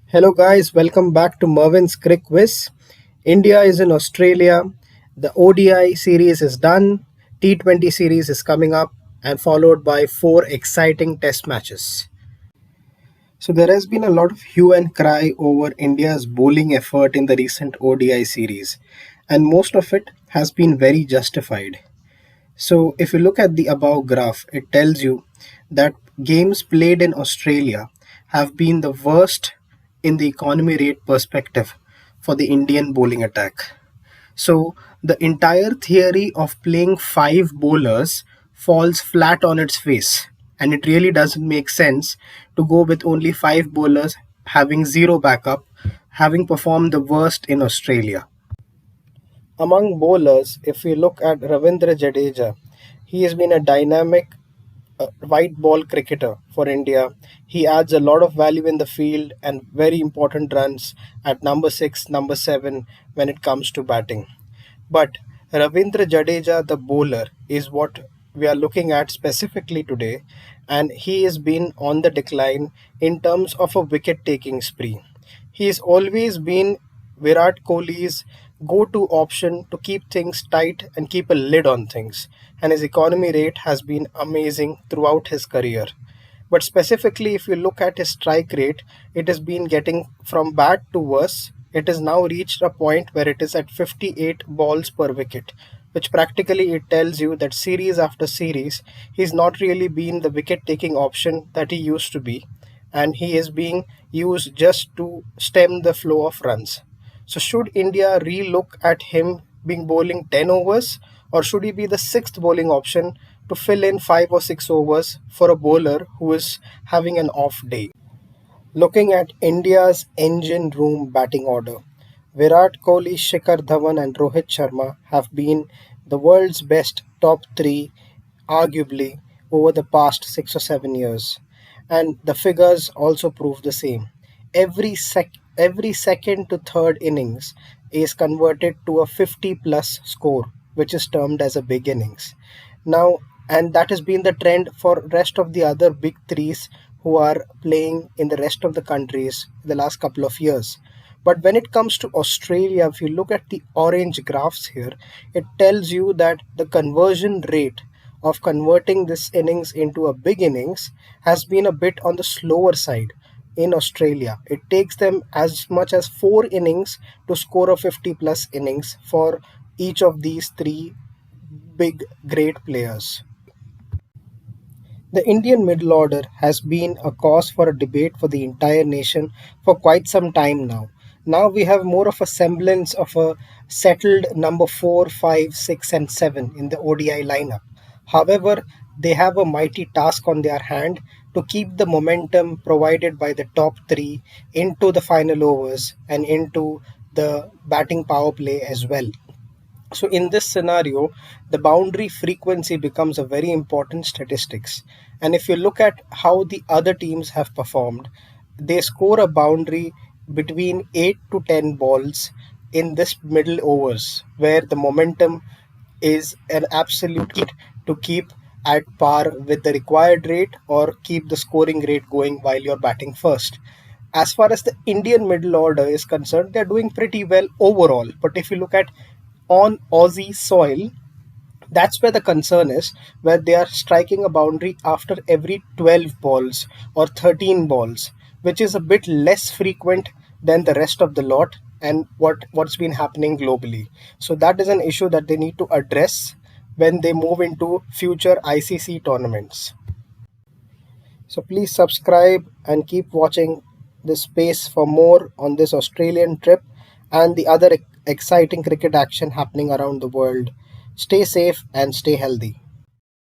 Hello, guys. Welcome back to Mervin's Crick Quiz. India is in Australia. The ODI series is done. T20 series is coming up, and followed by four exciting test matches. So, there has been a lot of hue and cry over India's bowling effort in the recent ODI series, and most of it has been very justified. So, if you look at the above graph, it tells you that games played in Australia have been the worst in the economy rate perspective for the Indian bowling attack. So, the entire theory of playing five bowlers falls flat on its face, and it really doesn't make sense to go with only five bowlers having zero backup, having performed the worst in Australia. Among bowlers, if we look at Ravindra Jadeja, he has been a dynamic white ball cricketer for India. He adds a lot of value in the field and very important runs at number 6, number 7 when it comes to batting. But Ravindra Jadeja, the bowler, is what we are looking at specifically today, and he has been on the decline in terms of a wicket taking spree. He's always been Virat Kohli's go to option to keep things tight and keep a lid on things, and his economy rate has been amazing throughout his career. But specifically, if you look at his strike rate, it has been getting from bad to worse. It has now reached a point where it is at 58 balls per wicket, which practically it tells you that series after series, he's not really been the wicket taking option that he used to be, and he is being used just to stem the flow of runs. So, should India re-look at him being bowling 10 overs, or should he be the sixth bowling option to fill in 5 or 6 overs for a bowler who is having an off day? Looking at India's engine room batting order, Virat Kohli, Shikhar Dhawan, and Rohit Sharma have been the world's best top three, arguably, over the past 6 or 7 years. And the figures also prove the same. Every second to third innings is converted to a 50 plus score, which is termed as a big innings. Now, and that has been the trend for rest of the other big threes who are playing in the rest of the countries the last couple of years. But when it comes to Australia, if you look at the orange graphs here, it tells you that the conversion rate of converting this innings into a big innings has been a bit on the slower side in Australia. It takes them as much as 4 innings to score a 50 plus innings for each of these three big, great players. The Indian middle order has been a cause for a debate for the entire nation for quite some time now. Now we have more of a semblance of a settled number 4, 5, 6, and 7 in the ODI lineup. However, they have a mighty task on their hand to keep the momentum provided by the top three into the final overs and into the batting power play as well. So in this scenario, the boundary frequency becomes a very important statistics. And if you look at how the other teams have performed, they score a boundary between 8 to 10 balls in this middle overs where the momentum is an absolute key to keep at par with the required rate or keep the scoring rate going while you're batting first. As far as the Indian middle order is concerned, they're doing pretty well overall. But if you look at on Aussie soil, that's where the concern is, where they are striking a boundary after every 12 balls or 13 balls, which is a bit less frequent than the rest of the lot and what's been happening globally. So that is an issue that they need to address when they move into future ICC tournaments. So please subscribe and keep watching this space for more on this Australian trip and the other exciting cricket action happening around the world. Stay safe and stay healthy.